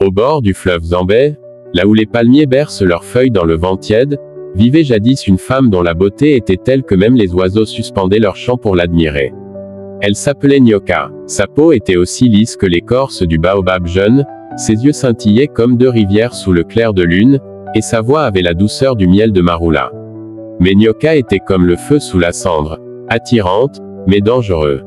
Au bord du fleuve Zambèze, là où les palmiers bercent leurs feuilles dans le vent tiède, vivait jadis une femme dont la beauté était telle que même les oiseaux suspendaient leur chant pour l'admirer. Elle s'appelait Nyoka. Sa peau était aussi lisse que l'écorce du baobab jeune, ses yeux scintillaient comme deux rivières sous le clair de lune, et sa voix avait la douceur du miel de Marula. Mais Nyoka était comme le feu sous la cendre, attirante, mais dangereux.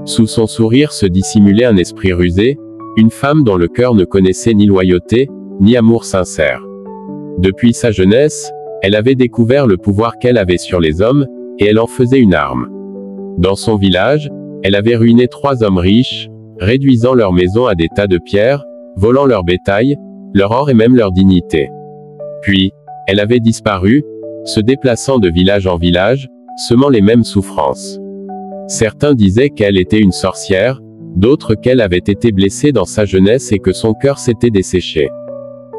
Sous son sourire se dissimulait un esprit rusé, une femme dont le cœur ne connaissait ni loyauté, ni amour sincère. Depuis sa jeunesse, elle avait découvert le pouvoir qu'elle avait sur les hommes, et elle en faisait une arme. Dans son village, elle avait ruiné 3 hommes riches, réduisant leur maison à des tas de pierres, volant leur bétail, leur or et même leur dignité. Puis, elle avait disparu, se déplaçant de village en village, semant les mêmes souffrances. Certains disaient qu'elle était une sorcière, d'autres qu'elle avait été blessée dans sa jeunesse et que son cœur s'était desséché.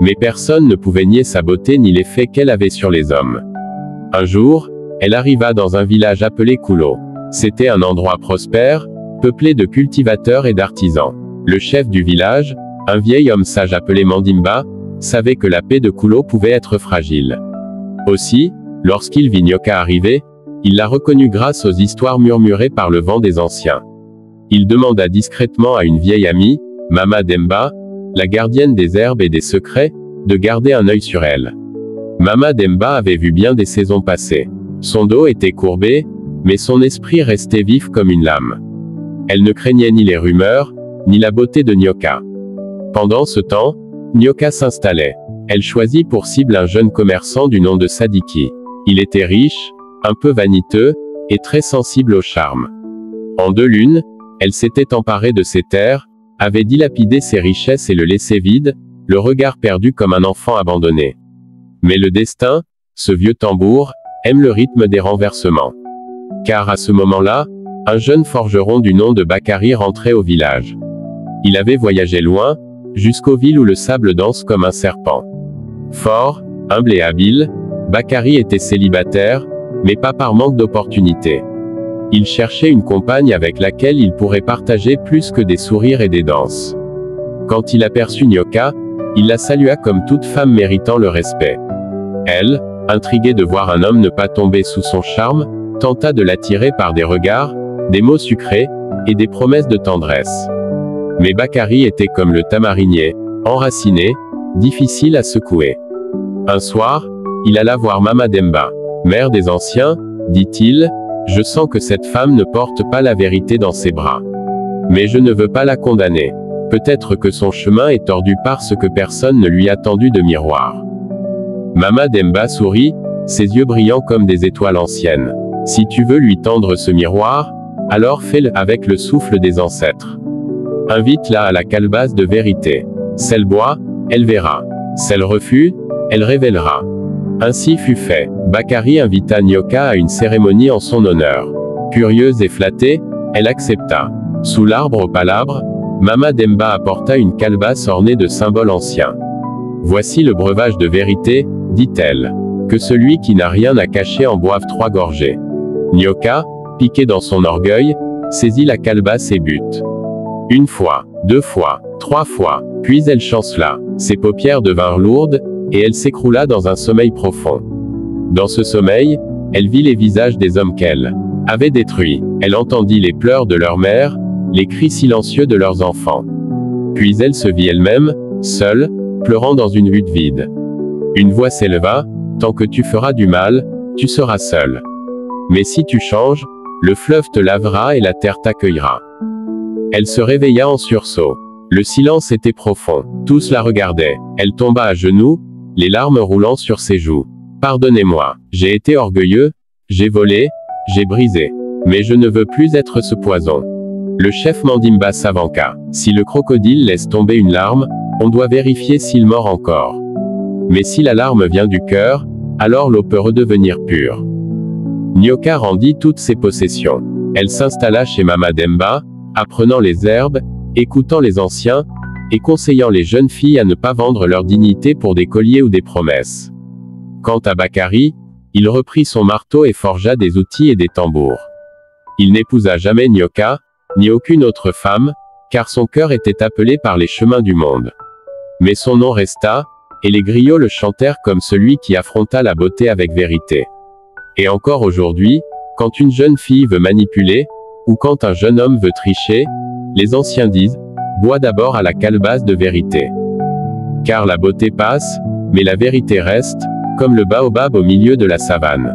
Mais personne ne pouvait nier sa beauté ni l'effet qu'elle avait sur les hommes. Un jour, elle arriva dans un village appelé Kulo. C'était un endroit prospère, peuplé de cultivateurs et d'artisans. Le chef du village, un vieil homme sage appelé Mandimba, savait que la paix de Kulo pouvait être fragile. Aussi, lorsqu'il vit Nyoka arriver, il la reconnut grâce aux histoires murmurées par le vent des anciens. Il demanda discrètement à une vieille amie, Mama Demba, la gardienne des herbes et des secrets, de garder un œil sur elle. Mama Demba avait vu bien des saisons passées. Son dos était courbé, mais son esprit restait vif comme une lame. Elle ne craignait ni les rumeurs, ni la beauté de Nyoka. Pendant ce temps, Nyoka s'installait. Elle choisit pour cible un jeune commerçant du nom de Sadiki. Il était riche, un peu vaniteux, et très sensible au charme. En 2 lunes, elle s'était emparée de ses terres, avait dilapidé ses richesses et le laissait vide, le regard perdu comme un enfant abandonné. Mais le destin, ce vieux tambour, aime le rythme des renversements. Car à ce moment-là, un jeune forgeron du nom de Bakari rentrait au village. Il avait voyagé loin, jusqu'aux villes où le sable danse comme un serpent. Fort, humble et habile, Bakari était célibataire, mais pas par manque d'opportunités. Il cherchait une compagne avec laquelle il pourrait partager plus que des sourires et des danses. Quand il aperçut Nyoka, il la salua comme toute femme méritant le respect. Elle, intriguée de voir un homme ne pas tomber sous son charme, tenta de l'attirer par des regards, des mots sucrés, et des promesses de tendresse. Mais Bakari était comme le tamarinier, enraciné, difficile à secouer. Un soir, il alla voir Mama Demba. Mère des anciens, dit-il, je sens que cette femme ne porte pas la vérité dans ses bras. Mais je ne veux pas la condamner. Peut-être que son chemin est tordu parce que personne ne lui a tendu de miroir. Mama Demba sourit, ses yeux brillants comme des étoiles anciennes. Si tu veux lui tendre ce miroir, alors fais-le avec le souffle des ancêtres. Invite-la à la calebasse de vérité. Si elle boit, elle verra. Si elle refuse, elle révélera. Ainsi fut fait. Bakari invita Nyoka à une cérémonie en son honneur. Curieuse et flattée, elle accepta. Sous l'arbre aux palabres, Mama Demba apporta une calebasse ornée de symboles anciens. Voici le breuvage de vérité, dit-elle. Que celui qui n'a rien à cacher en boive 3 gorgées. Nyoka, piqué dans son orgueil, saisit la calebasse et but. 1 fois, 2 fois, 3 fois, puis elle chancela. Ses paupières devinrent lourdes, et elle s'écroula dans un sommeil profond. Dans ce sommeil, elle vit les visages des hommes qu'elle avait détruits. Elle entendit les pleurs de leur mère, les cris silencieux de leurs enfants. Puis elle se vit elle-même, seule, pleurant dans une hutte vide. Une voix s'éleva, tant que tu feras du mal, tu seras seule. Mais si tu changes, le fleuve te lavera et la terre t'accueillera. Elle se réveilla en sursaut. Le silence était profond. Tous la regardaient. Elle tomba à genoux, les larmes roulant sur ses joues. Pardonnez-moi, j'ai été orgueilleux, j'ai volé, j'ai brisé. Mais je ne veux plus être ce poison. Le chef Mandimba s'avanqua. Si le crocodile laisse tomber une larme, on doit vérifier s'il mord encore. Mais si la larme vient du cœur, alors l'eau peut redevenir pure. Nyoka rendit toutes ses possessions. Elle s'installa chez Mama Demba, apprenant les herbes, écoutant les anciens, et conseillant les jeunes filles à ne pas vendre leur dignité pour des colliers ou des promesses. Quant à Bakari, il reprit son marteau et forgea des outils et des tambours. Il n'épousa jamais Nyoka, ni aucune autre femme, car son cœur était appelé par les chemins du monde. Mais son nom resta, et les griots le chantèrent comme celui qui affronta la beauté avec vérité. Et encore aujourd'hui, quand une jeune fille veut manipuler, ou quand un jeune homme veut tricher, les anciens disent, bois d'abord à la calebasse de vérité. Car la beauté passe, mais la vérité reste, comme le baobab au milieu de la savane.